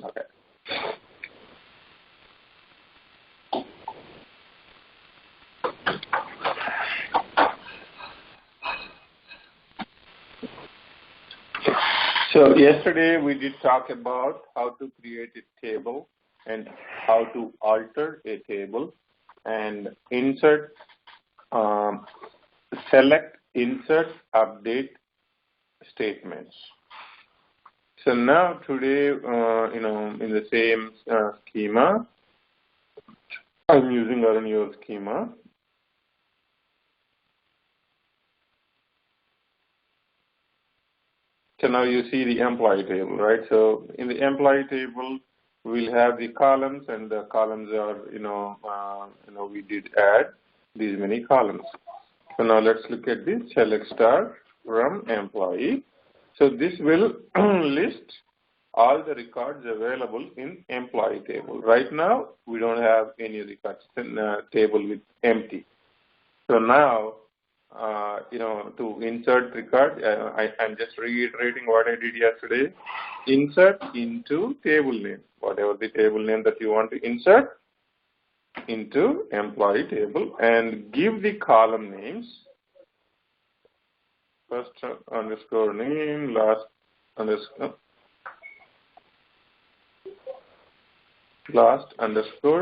Okay. So yesterday we did talk about how to create a table and how to alter a table and insert, select, insert, update statements. So now today, in the same schema, I'm using your schema. So now you see the employee table, right? So in the employee table, we'll have the columns, and the columns are, we did add these many columns. So now let's look at this. Select star from employee. So this will list all the records available in employee table. Right now, we don't have any records in the table with empty. So now, to insert record, I'm just reiterating what I did yesterday. Insert into table name, whatever the table name that you want to insert into employee table, and give the column names. First underscore name, last underscore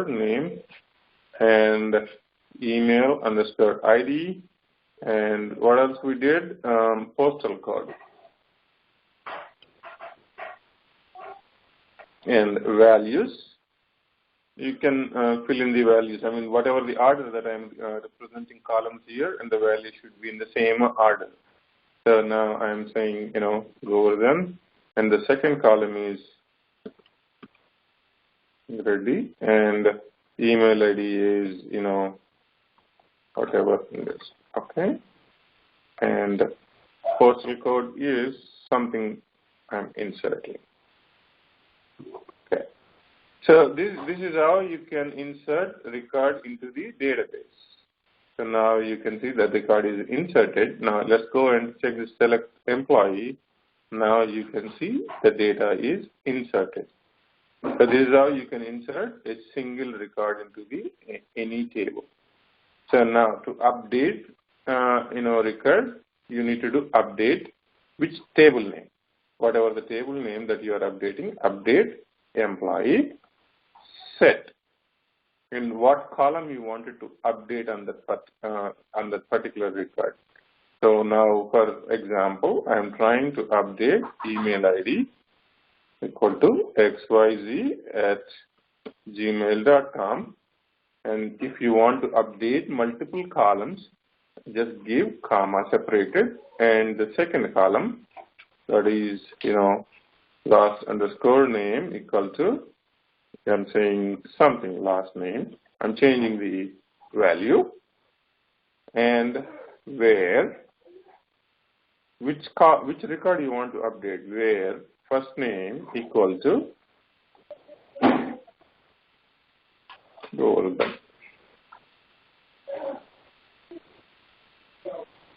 name, and email underscore ID, and what else we did? Postal code and values. You can fill in the values. I mean, whatever the order that I'm representing columns here, and the value should be in the same order. So now I'm saying, go over them, and the second column is ready, and email ID is, whatever it is, okay? And postal code is something I'm inserting. Okay. So this is how you can insert record into the database. So now you can see that record is inserted. Now let's go and check the select employee. Now you can see the data is inserted. So this is how you can insert a single record into any table. So now to update, record, you need to do update which table name, whatever the table name that you are updating, update employee, set, in what column you wanted to update on that particular record. So now, for example, I am trying to update email ID equal to xyz@gmail.com. And if you want to update multiple columns, just give comma separated, and the second column, that is, last underscore name equal to, I'm saying something last name, I'm changing the value, and where, which record you want to update, where first name equal to, go over that.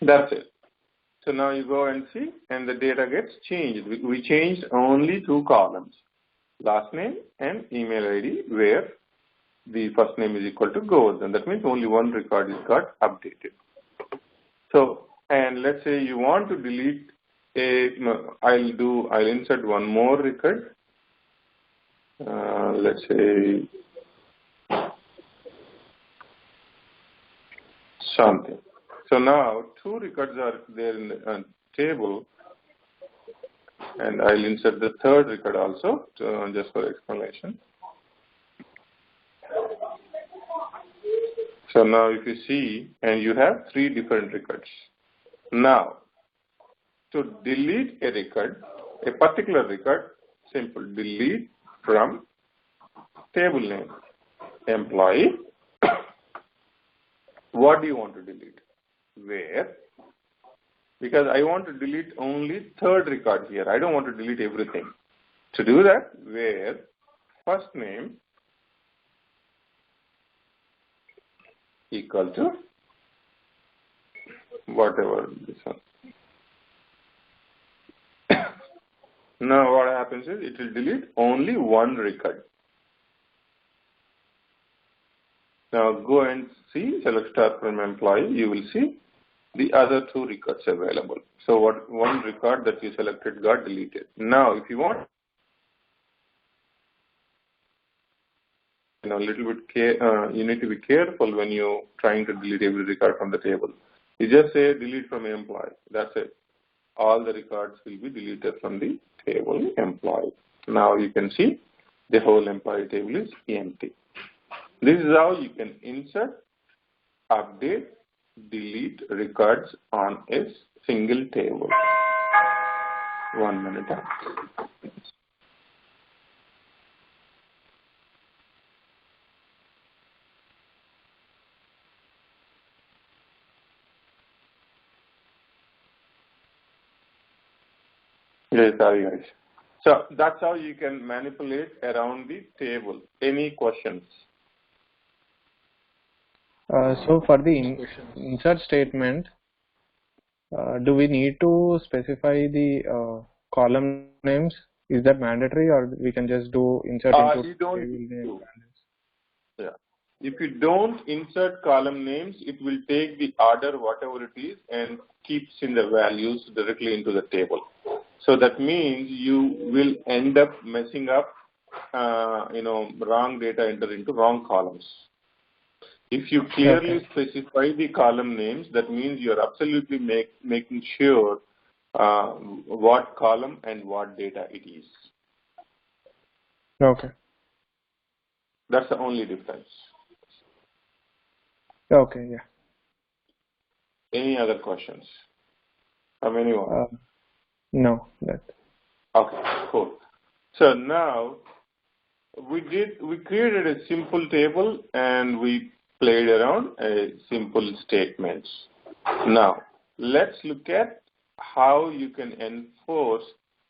That's it. So now you go and see, and the data gets changed. We changed only two columns, last name and email ID, where the first name is equal to goes, and that means only one record is got updated. So, and let's say you want to delete I'll insert one more record. Let's say something. So now two records are there in the table, and I'll insert the third record also, just for explanation. So now if you see, and you have three different records. Now, to delete a record, a particular record, simple, delete from table name, employee. What do you want to delete? Where? Because I want to delete only third record here. I don't want to delete everything. To do that, where first name equal to whatever this one. Now what happens is it will delete only one record. Now go and see, select star from employee, you will see the other two records available. So one record that you selected got deleted. Now if you want, a little bit you need to be careful when you're trying to delete every record from the table. You just say delete from employee. That's it. All the records will be deleted from the table employee. Now you can see the whole employee table is empty. This is how you can insert, update, delete records on a single table. 1 minute. Yes, sorry guys. So that's how you can manipulate around the table. Any questions? So for the insert statement, do we need to specify the column names? Is that mandatory, or we can just do insert into You don't table need name? to. Yeah. If you don't insert column names, it will take the order, whatever it is, and keeps in the values directly into the table. So that means you will end up messing up, wrong data entered into wrong columns. If you clearly specify the column names, that means you're absolutely making sure what column and what data it is. Okay. That's the only difference. Okay, yeah. Any other questions from anyone? No, that. Okay, cool. So now we created a simple table and we played around a simple statements. Now let's look at how you can enforce.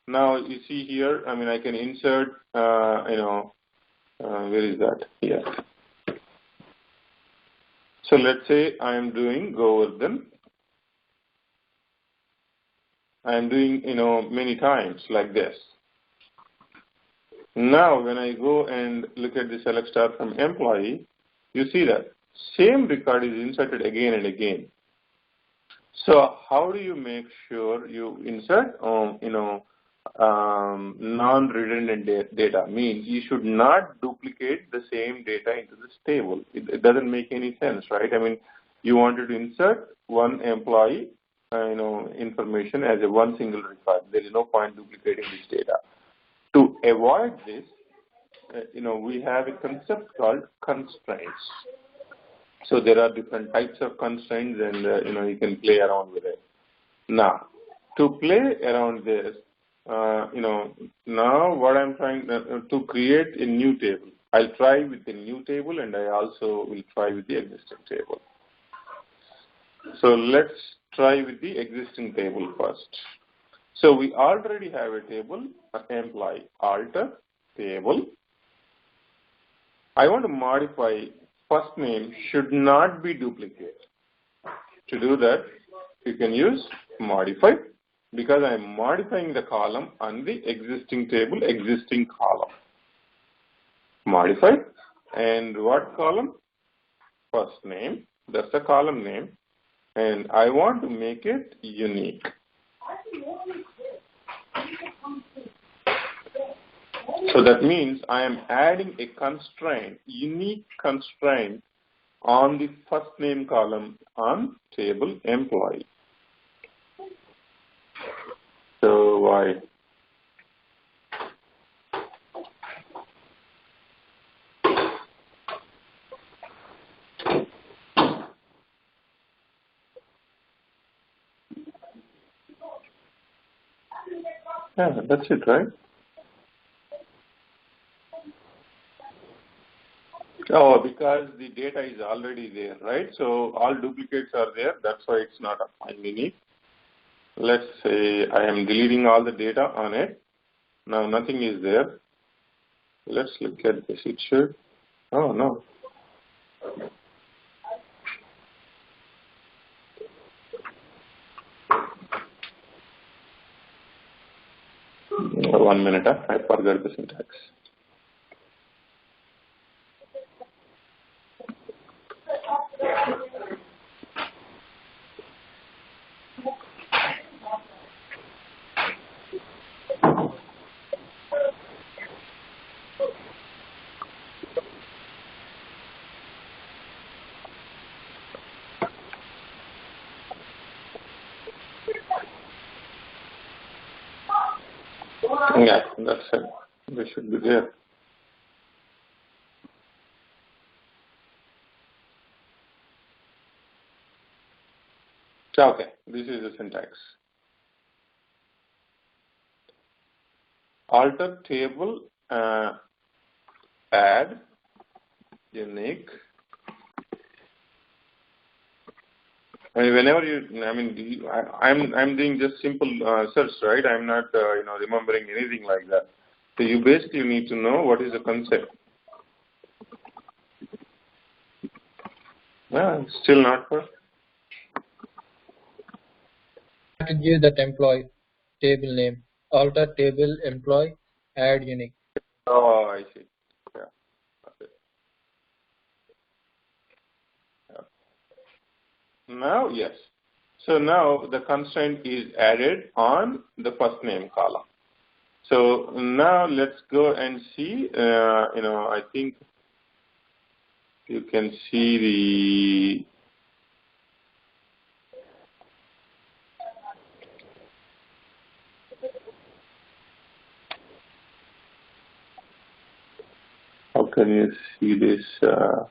Now you see here, I can insert, where is that? Here. So let's say I am doing Govardhan. I am doing, many times like this. Now when I go and look at the select star from employee, you see that same record is inserted again and again. So how do you make sure you insert, non-redundant data? Means you should not duplicate the same data into this table. It doesn't make any sense, right? You wanted to insert one employee, information as a one single record. There is no point duplicating this data. To avoid this, we have a concept called constraints. So there are different types of constraints, and you can play around with it. Now, to play around this, now what I'm trying to create a new table. I'll try with the new table, and I also will try with the existing table. So let's try with the existing table first. So we already have a table, employee, alter, table. I want to modify first name should not be duplicated. To do that, you can use modify, because I am modifying the column on the existing table, existing column. Modify, and what column? First name, that's the column name, and I want to make it unique. So that means I am adding a constraint, unique constraint on the first name column on table employee. So why? Yeah, that's it, right? Oh, because the data is already there, right? So all duplicates are there. That's why it's not unique. Let's say I am deleting all the data on it. Now nothing is there. Let's look at this. It should. Oh, no. 1 minute, I forgot the syntax. Yeah, that's it. They should be there. Okay, this is the syntax. Alter table, add, unique. I mean, whenever I'm doing just simple search, right? I'm not, remembering anything like that. So you basically need to know what is the concept. Still not for. To give that employee table name, alter table employee, add unique. Oh, I see. Yeah. Okay. Yeah. Now, yes. So now the constraint is added on the first name column. So now let's go and see. I think you can see how can you see this? I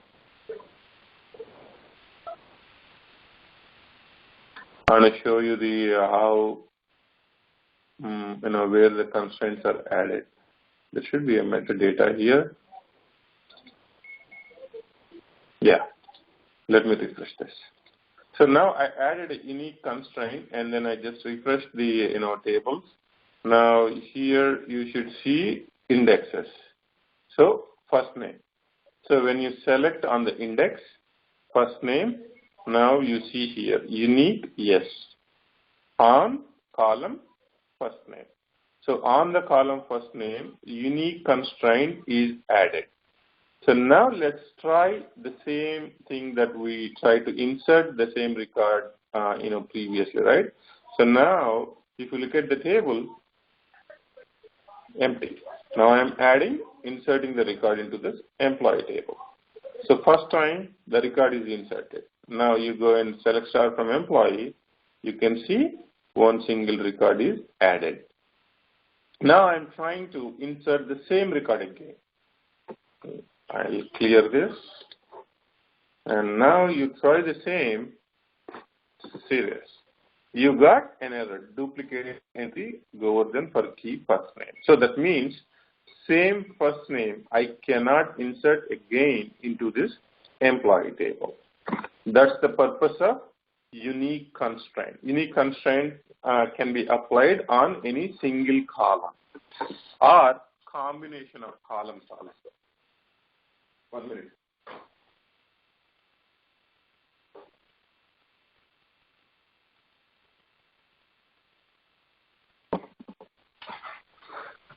want to show you the how where the constraints are added. There should be a metadata here. Yeah. Let me refresh this. So now I added a unique constraint, and then I just refreshed the tables. Now here you should see indexes. So first name. So when you select on the index, first name, now you see here unique, yes. On column, first name. So on the column first name, unique constraint is added. So now let's try the same thing that we tried to insert the same record, previously, right? So now, if you look at the table, empty. Now I'm inserting the record into this employee table. So first time the record is inserted. Now you go and select star from employee. You can see one single record is added. Now I'm trying to insert the same record again. I'll clear this. And now you try the same. Serious. You got an error. Duplicate entry. Go over then for key first name. So that means same first name I cannot insert again into this employee table. That's the purpose of unique constraint. Unique constraint can be applied on any single column or combination of columns also. 1 minute.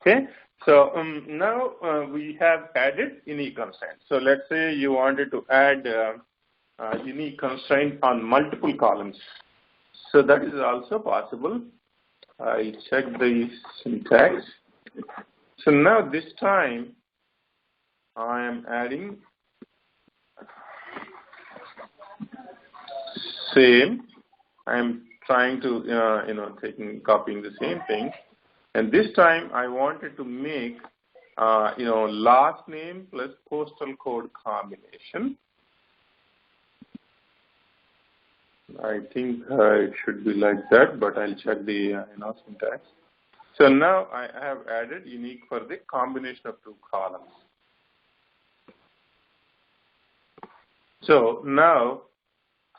Okay, so now we have added unique constraint. So let's say you wanted to add unique constraint on multiple columns. So that is also possible. I check the syntax. So now this time I am adding same. I am trying to copying the same thing, and this time I wanted to make last name plus postal code combination. I think it should be like that, but I'll check the syntax. So now I have added unique for the combination of two columns. So now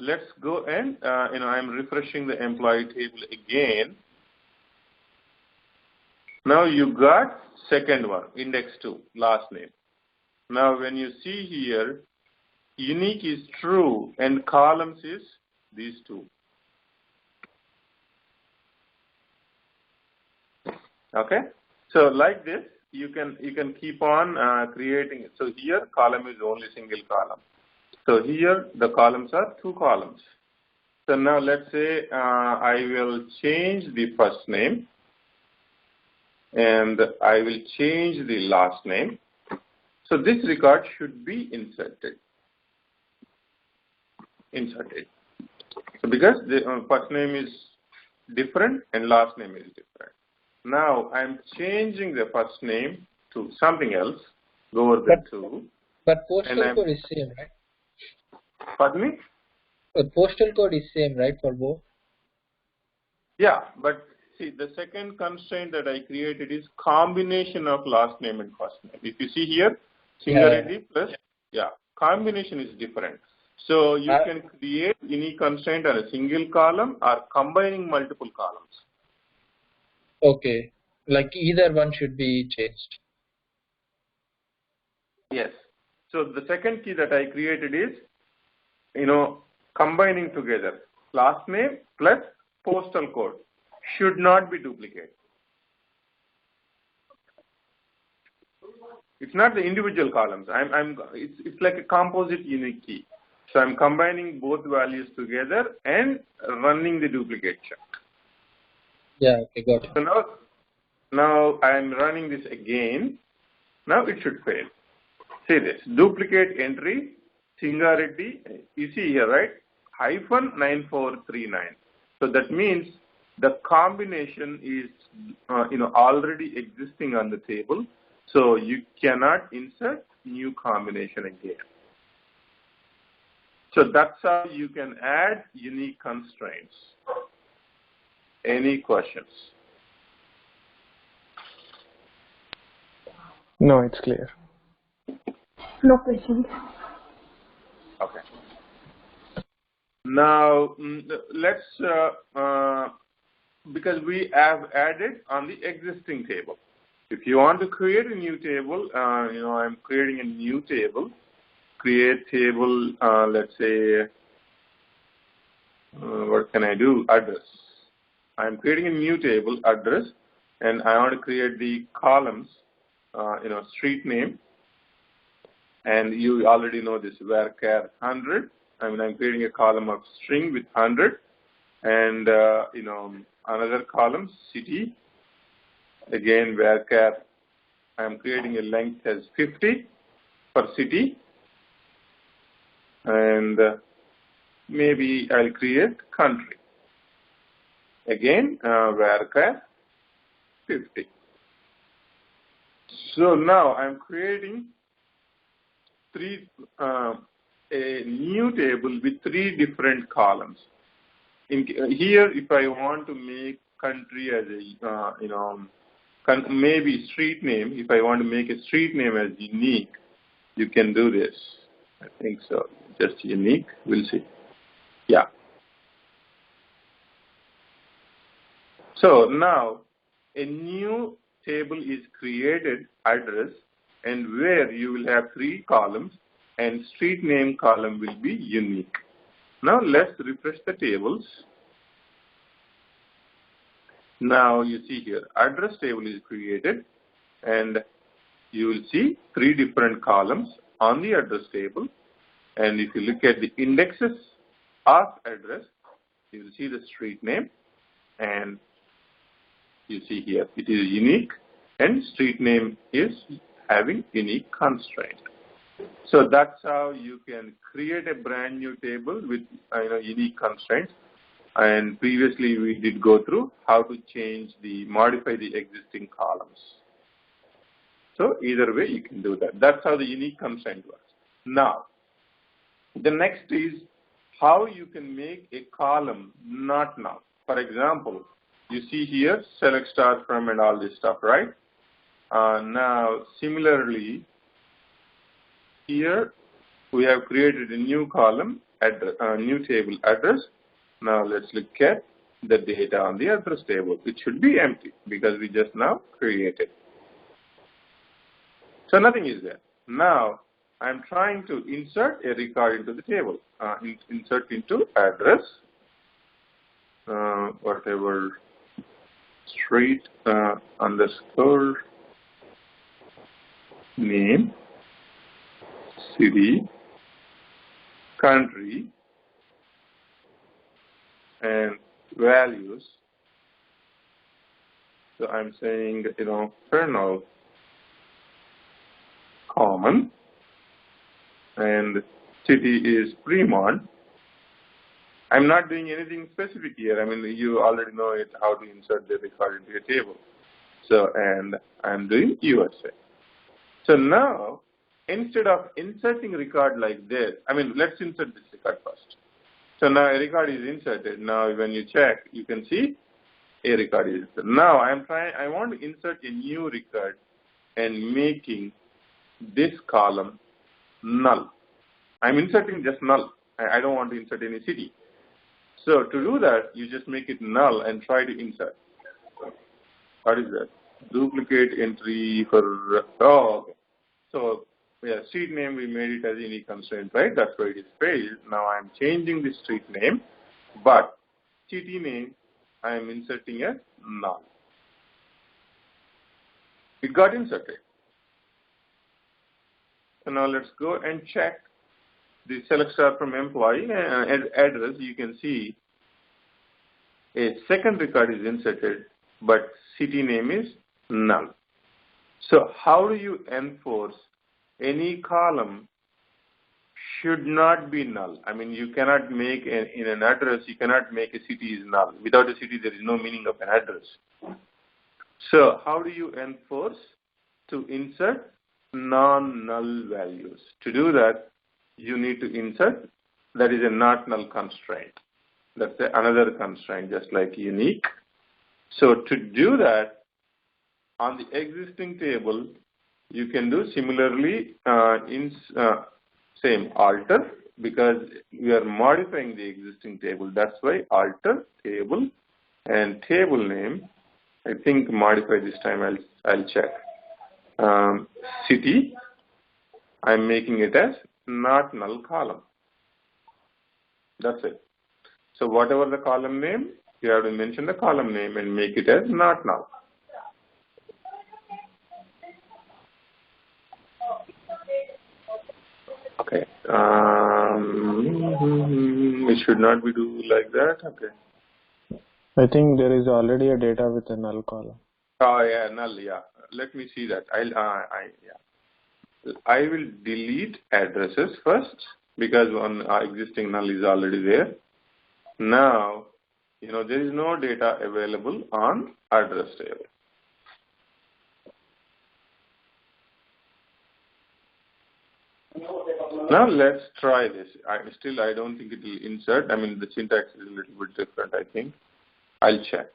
let's go and I'm refreshing the employee table again. Now you got second one, index 2, last name. Now when you see here, unique is true and columns is these two. Okay, So like this, you can keep on creating it. So here column is only single column. So here the columns are 2 columns. So now let's say I will change the first name and I will change the last name. So this record should be inserted. So because the first name is different and last name is different. Now I'm changing the first name to something else, lower than 2. But postal code is same, right? Pardon me? The postal code is same, right, for both? Yeah, but see, the second constraint that I created is combination of last name and first name. If you see here, singularity plus, combination is different. So you can create any constraint on a single column or combining multiple columns. Okay, like either one should be changed. Yes. So the second key that I created is, combining together last name plus postal code should not be duplicated. It's not the individual columns. It's like a composite unique key. So I'm combining both values together and running the duplicate check. Yeah, okay, got it. So now I'm running this again. Now it should fail. See this, duplicate entry, singularity, you see here, right? -9439. So that means the combination is, already existing on the table. So you cannot insert new combination again. So that's how you can add unique constraints. Any questions? No, it's clear. No questions. Okay. Now let's because we have added on the existing table. If you want to create a new table, I'm creating a new table. Create table. Let's say, what can I do? Address. I'm creating a new table, address, and I want to create the columns. Street name. And you already know this, varchar 100. I'm creating a column of string with 100. And, another column, city. Again, varchar, I'm creating a length as 50 for city. And maybe I'll create country. Again, varchar 50. So now I'm creating a new table with 3 different columns. Here, if I want to make country as a, maybe street name, if I want to make a street name as unique, you can do this. I think so. Just unique. We'll see. Yeah. So now a new table is created, address, and where you will have 3 columns and street name column will be unique. Now let's refresh the tables. Now you see here address table is created and you will see 3 different columns on the address table, and if you look at the indexes of address, you will see the street name, and you see here it is unique and street name is having unique constraint. So that's how you can create a brand new table with unique constraints. And previously we did go through how to modify the existing columns. So either way you can do that. That's how the unique constraint works. Now, the next is how you can make a column not null. For example, you see here select star from and all this stuff, right? Now, similarly, here we have created a new column, new table address. Now let's look at the data on the address table. It should be empty because we just now created. So nothing is there. Now I'm trying to insert a record into the table. Insert into address, whatever street underscore name, city, country, and values. So I'm saying, kernel common, and city is Fremont. I'm not doing anything specific here. I mean, you already know it, how to insert the record into a table. So, and I'm doing USA. So now, instead of inserting record like this, I mean, let's insert this record first. So now a record is inserted. Now when you check, you can see a record is inserted. Now I want to insert a new record and making this column null. I'm inserting just null. I don't want to insert any city. So to do that, you just make it null and try to insert. What is that? Duplicate entry for, okay. So yeah, street name, we made it as unique constraint, right? That's why it is failed. Now I'm changing the street name, but city name, I am inserting as null. It got inserted. So now let's go and check the select star from employee and address. You can see a second record is inserted, but city name is null. So how do you enforce any column should not be null? I mean, you cannot make in an address, you cannot make a city is null. Without a city, there is no meaning of an address. So how do you enforce to insert non-null values? To do that, you need to insert, that is a not null constraint. That's another constraint, just like unique. So to do that, on the existing table, you can do similarly same alter, because we are modifying the existing table. That's why alter table and table name. I think modify this time. I'll check. City. I'm making it as not null column. That's it. So whatever the column name, you have to mention the column name and make it as not null. Okay. It should not be do like that. Okay. I think there is already a data with a null column. Oh yeah, null. Yeah. Let me see that. I will delete addresses first because one existing null is already there. Now, there is no data available on address table. Now let's try this. I don't think it will insert. I mean, the syntax is a little bit different, I think. I'll check.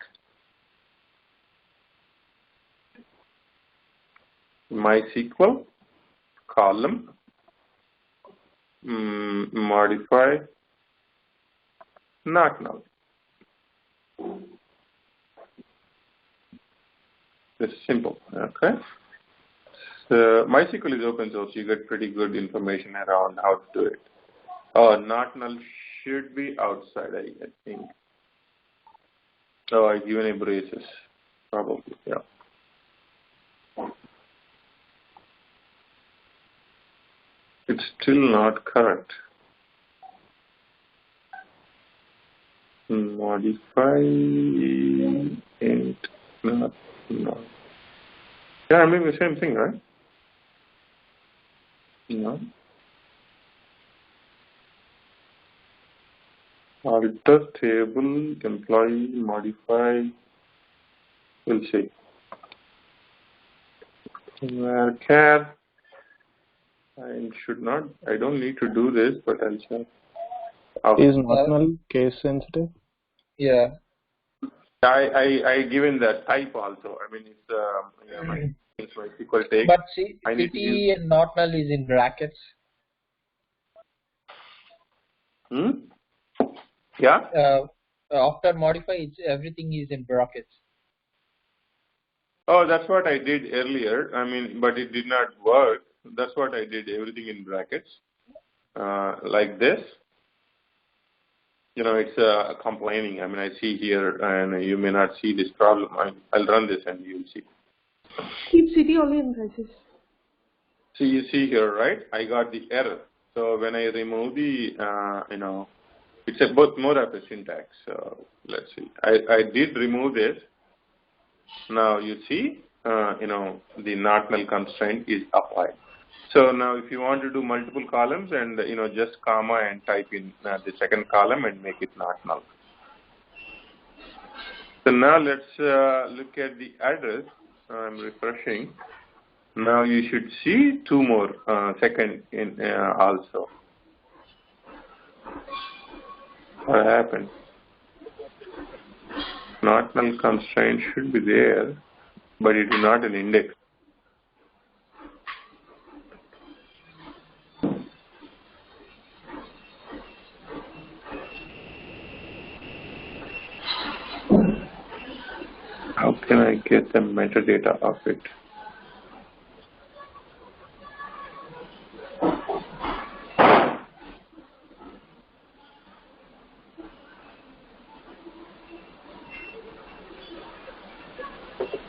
MySQL column modify not null. It's simple. Okay. So MySQL is open source. You get pretty good information around how to do it. Not null should be outside, I think. I given a braces, probably. Yeah. It's still not correct. Modify and not null. Yeah, I'm doing the same thing, right? No. Alter table, employee, modify. We'll see. Varchar. I don't need to do this, but I'll check. Is not null case sensitive? Yeah. I given that type also. I mean, it's MySQL take. But see, city and not null is in brackets. Yeah. After modify, everything is in brackets. Oh, that's what I did earlier. I mean, but it did not work. That's what I did. Everything in brackets, like this. it's complaining. I mean, I see here, and you may not see this problem. I'll run this and you'll see. Keep city only in braces. So you see here, right? I got the error. So when I remove the, it's a bit more of a syntax. So let's see. I did remove this. Now you see, the not null constraint is applied. So now if you want to do multiple columns and, just comma and type in the second column and make it not null. So now let's look at the address. I'm refreshing. Now you should see two more second in also. What happened? Not null constraint should be there, but it is not an index. How can I get the metadata of it?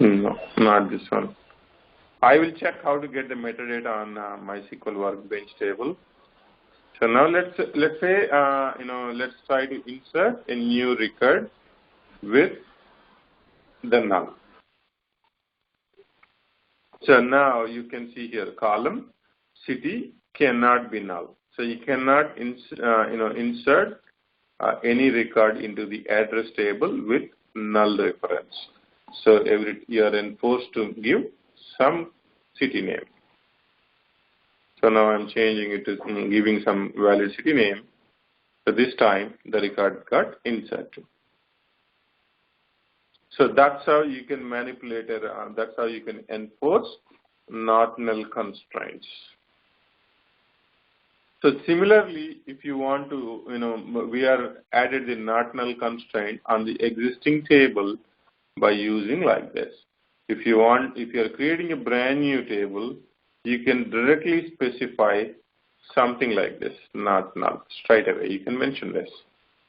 No, not this one. I will check how to get the metadata on MySQL Workbench table. So now let's say let's try to insert a new record with the null. So now you can see here column city cannot be null. So you cannot insert any record into the address table with null reference. So you are enforced to give some city name. So now I'm changing it to giving some valid city name. So this time the record got inserted. So that's how you can manipulate it. That's how you can enforce not null constraints. So similarly, if you want to, we are added the not null constraint on the existing table by using like this. If you are creating a brand new table, you can directly specify something like this, not null, straight away. You can mention this.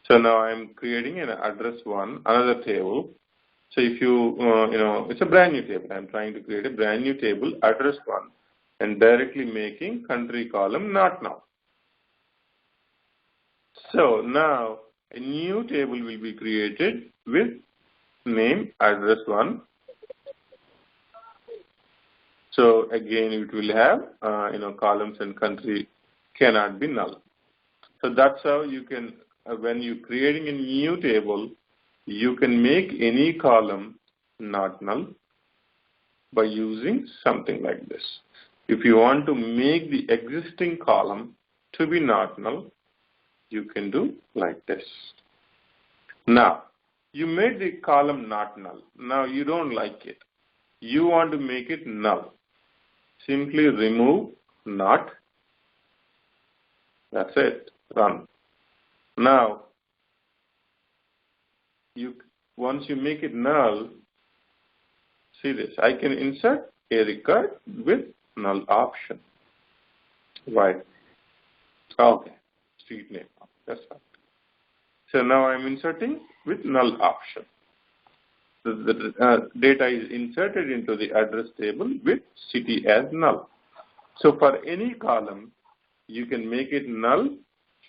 So now I'm creating an address one, another table. So if it's a brand new table. I'm trying to create a brand new table, address one, and directly making country column not null. So now a new table will be created with name address one. So again, it will have columns and country cannot be null. So that's how you can, when you're creating a new table, you can make any column not null by using something like this. If you want to make the existing column to be not null, you can do like this. Now, you made the column not null. Now you don't like it. You want to make it null. Simply remove not. That's it. Run. Now, once you make it null, see this. I can insert a record with null option. Why? Okay. Street name. That's fine. So now I'm inserting with null option. The data is inserted into the address table with city as null. So for any column, you can make it null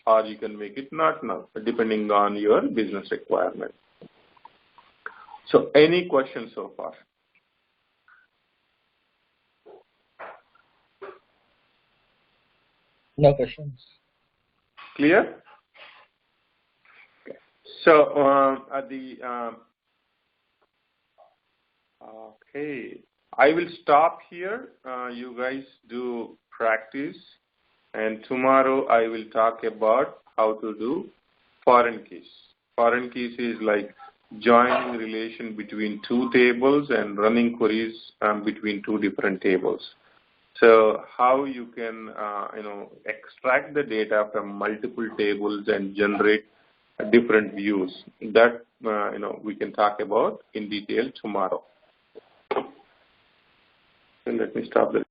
or you can make it not null, depending on your business requirement. So any questions so far? No questions. Clear? Okay. So okay, I will stop here. You guys do practice, and tomorrow I will talk about how to do foreign keys. Foreign keys is like joining relation between two tables and running queries between two different tables. So how you can extract the data from multiple tables and generate different views, that we can talk about in detail tomorrow. And let me stop this.